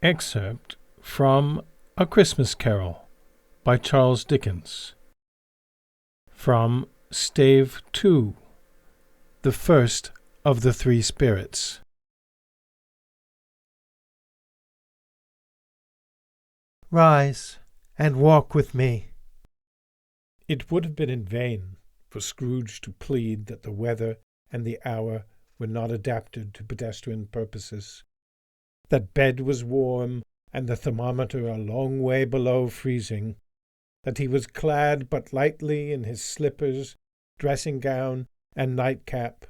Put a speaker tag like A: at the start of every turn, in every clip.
A: Excerpt from A Christmas Carol by Charles Dickens. From Stave 2, the first of the three spirits.
B: Rise and walk with me.
A: It would have been in vain for Scrooge to plead that the weather and the hour were not adapted to pedestrian purposes, that bed was warm and the thermometer a long way below freezing, that he was clad but lightly in his slippers, dressing-gown, and nightcap,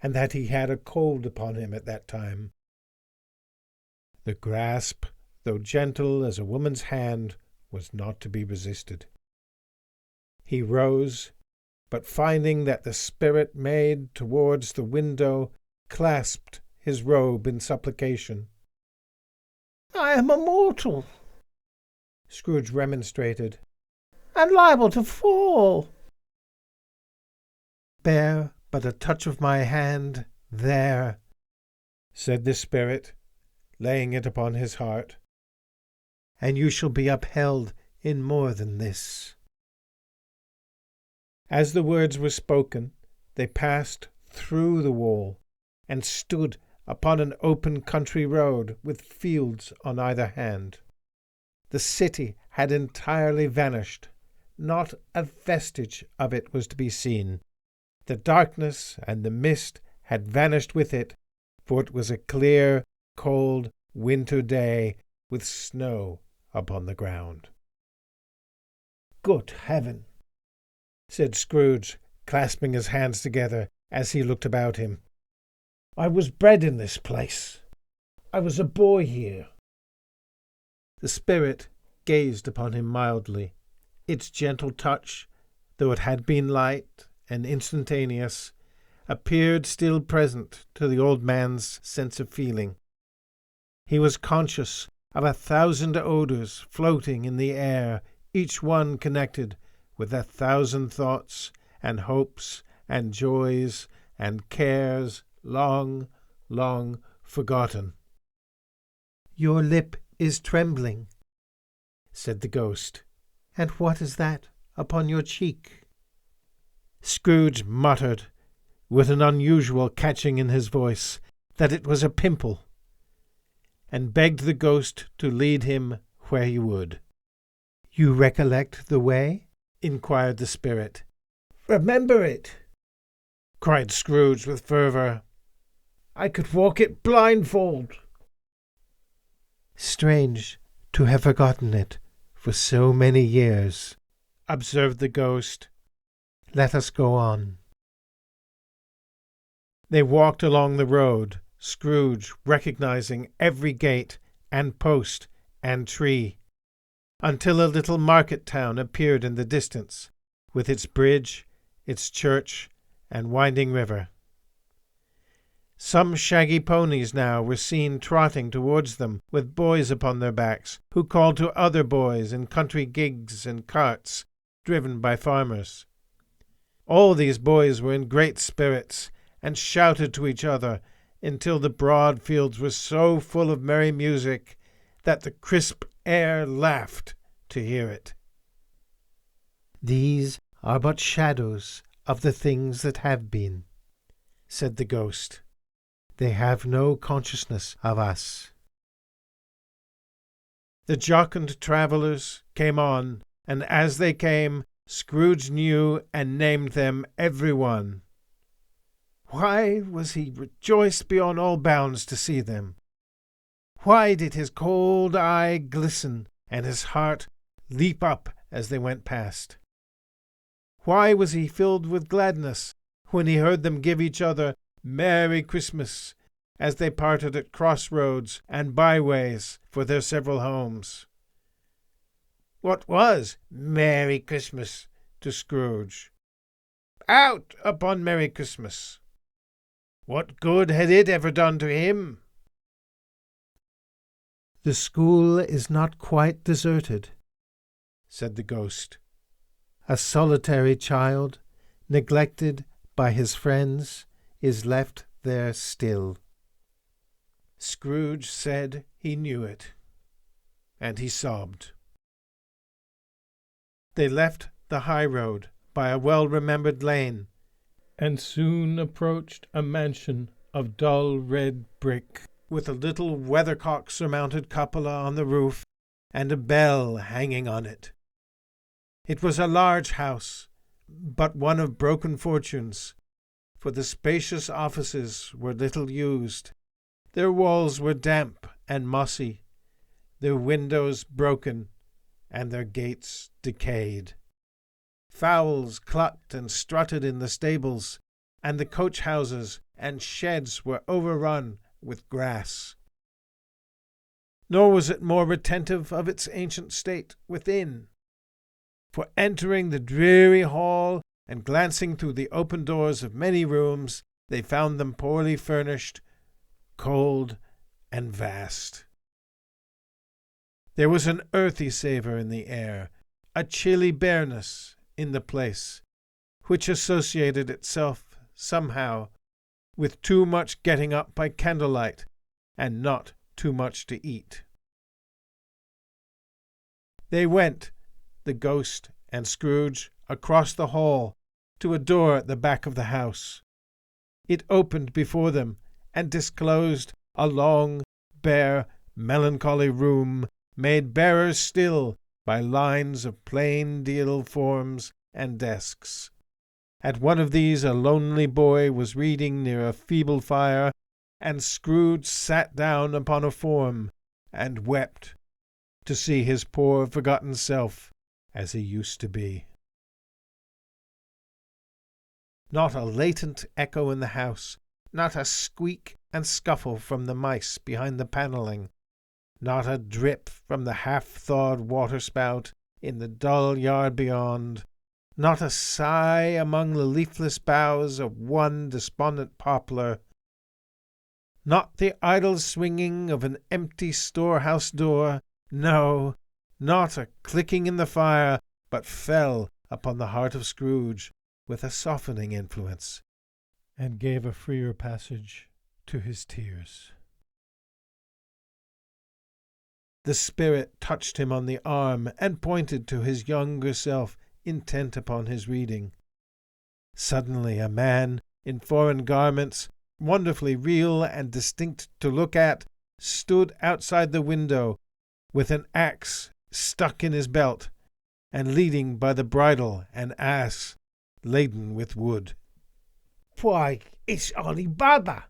A: and that he had a cold upon him at that time. The grasp, though gentle as a woman's hand, was not to be resisted. He rose, but finding that the spirit made towards the window, clasped his robe in supplication.
B: I am a mortal,
A: Scrooge remonstrated,
B: and liable to fall.
A: Bear but a touch of my hand there, said the spirit, laying it upon his heart, and you shall be upheld in more than this. As the words were spoken, they passed through the wall and stood upon an open country road with fields on either hand. The city had entirely vanished. Not a vestige of it was to be seen. The darkness and the mist had vanished with it, for it was a clear, cold winter day with snow upon the ground.
B: Good heaven,
A: said Scrooge, clasping his hands together as he looked about him.
B: I was bred in this place. I was a boy here.
A: The spirit gazed upon him mildly. Its gentle touch, though it had been light and instantaneous, appeared still present to the old man's sense of feeling. He was conscious of 1,000 odours floating in the air, each one connected with 1,000 thoughts and hopes and joys and cares long, long forgotten.
B: Your lip is trembling,
A: said the ghost.
B: And what is that upon your cheek?
A: Scrooge muttered, with an unusual catching in his voice, that it was a pimple, and begged the ghost to lead him where he would.
B: You recollect the way?
A: Inquired the spirit.
B: Remember it,
A: cried Scrooge with fervour.
B: I could walk it blindfold.
A: Strange to have forgotten it for so many years, observed the ghost. Let us go on. They walked along the road, Scrooge recognizing every gate and post and tree, until a little market town appeared in the distance, with its bridge, its church, and winding river. Some shaggy ponies now were seen trotting towards them with boys upon their backs, who called to other boys in country gigs and carts driven by farmers. All these boys were in great spirits and shouted to each other until the broad fields were so full of merry music that the crisp air laughed to hear it.
B: These are but shadows of the things that have been,
A: said the ghost.
B: They have no consciousness of us.
A: The jocund travellers came on, and as they came, Scrooge knew and named them every one. Why was he rejoiced beyond all bounds to see them? Why did his cold eye glisten and his heart leap up as they went past? Why was he filled with gladness when he heard them give each other Merry Christmas as they parted at crossroads and byways for their several homes? What was Merry Christmas to Scrooge? Out upon Merry Christmas! What good had it ever done to him?
B: The school is not quite deserted,
A: said the ghost.
B: A solitary child, neglected by his friends, is left there still.
A: Scrooge said he knew it. and he sobbed. They left the high road by a well-remembered lane,
B: and soon approached a mansion of dull red brick,
A: with a little weathercock-surmounted cupola on the roof and a bell hanging on it. It was a large house, but one of broken fortunes, for the spacious offices were little used. Their walls were damp and mossy, their windows broken, and their gates decayed. Fowls clucked and strutted in the stables, and the coach-houses and sheds were overrun with grass. Nor was it more retentive of its ancient state within, for entering the dreary hall and glancing through the open doors of many rooms, they found them poorly furnished, cold, and vast. There was an earthy savour in the air, a chilly bareness in the place, which associated itself somehow with too much getting up by candlelight and not too much to eat. They went, the ghost and Scrooge, across the hall to a door at the back of the house. It opened before them and disclosed a long, bare, melancholy room, made barer still by lines of plain deal forms and desks. At one of these a lonely boy was reading near a feeble fire, and Scrooge sat down upon a form and wept to see his poor forgotten self as he used to be. Not a latent echo in the house, not a squeak and scuffle from the mice behind the panelling, not a drip from the half-thawed waterspout in the dull yard beyond, not a sigh among the leafless boughs of one despondent poplar, not the idle swinging of an empty storehouse door, no, not a clicking in the fire, but fell upon the heart of Scrooge with a softening influence, and gave a freer passage to his tears. The spirit touched him on the arm and pointed to his younger self, intent upon his reading. Suddenly a man in foreign garments, wonderfully real and distinct to look at, stood outside the window with an axe stuck in his belt and leading by the bridle an ass laden with wood.
B: "Why, it's Ali Baba!"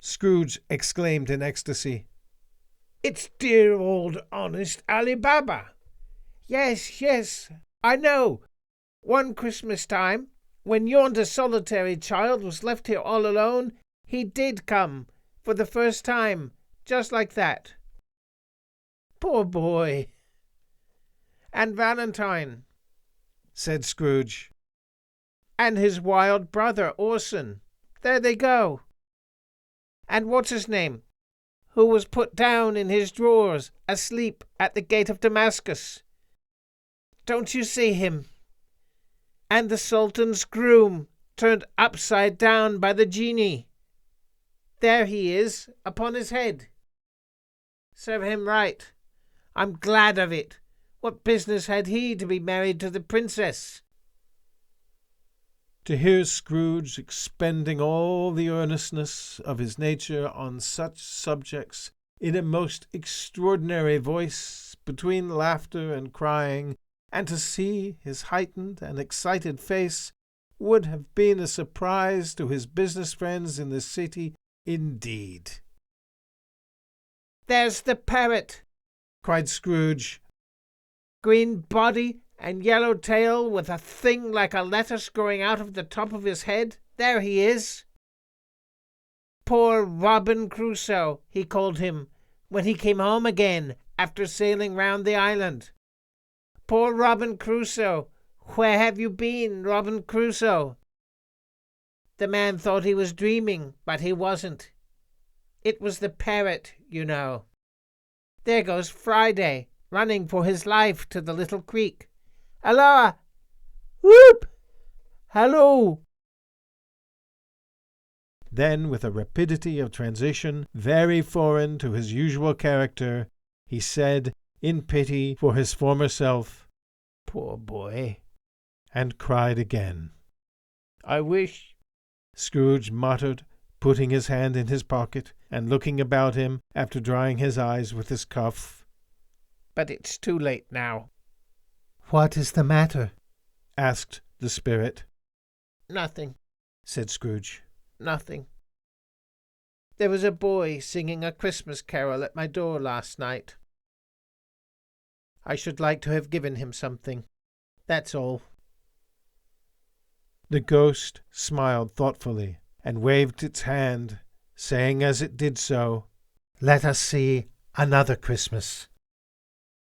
A: Scrooge exclaimed in ecstasy.
B: "It's dear old honest Ali Baba! Yes, yes, I know. One Christmas time, when yonder solitary child was left here all alone, he did come, for the first time, just like that. Poor boy! And Valentine,"
A: said Scrooge.
B: "and his wild brother Orson. There they go. And what's his name, who was put down in his drawers, asleep at the gate of Damascus. Don't you see him? And the Sultan's groom, turned upside down by the genie. There he is, upon his head. Serve him right. I'm glad of it. What business had he to be married to the princess?"
A: To hear Scrooge expending all the earnestness of his nature on such subjects in a most extraordinary voice, between laughter and crying, and to see his heightened and excited face, would have been a surprise to his business friends in the city indeed.
B: "There's the parrot!"
A: cried Scrooge.
B: "Green body and yellow tail, with a thing like a lettuce growing out of the top of his head. There he is. Poor Robin Crusoe, he called him, when he came home again after sailing round the island. Poor Robin Crusoe, where have you been, Robin Crusoe?" The man thought he was dreaming, but he wasn't. It was the parrot, you know. There goes Friday, running for his life to the little creek. "Halloa! Whoop! Hallo!"
A: Then, with a rapidity of transition very foreign to his usual character, he said, in pity for his former self,
B: Poor boy.
A: and cried again.
B: I wish.
A: Scrooge muttered, putting his hand in his pocket and looking about him after drying his eyes with his cuff.
B: But it's too late now.
A: "What is the matter?" asked the spirit.
B: Nothing,
A: Said Scrooge.
B: nothing. There was a boy singing a Christmas carol at my door last night. I should like to have given him something. That's all.
A: The ghost smiled thoughtfully and waved its hand, saying as it did so, "Let us see another Christmas."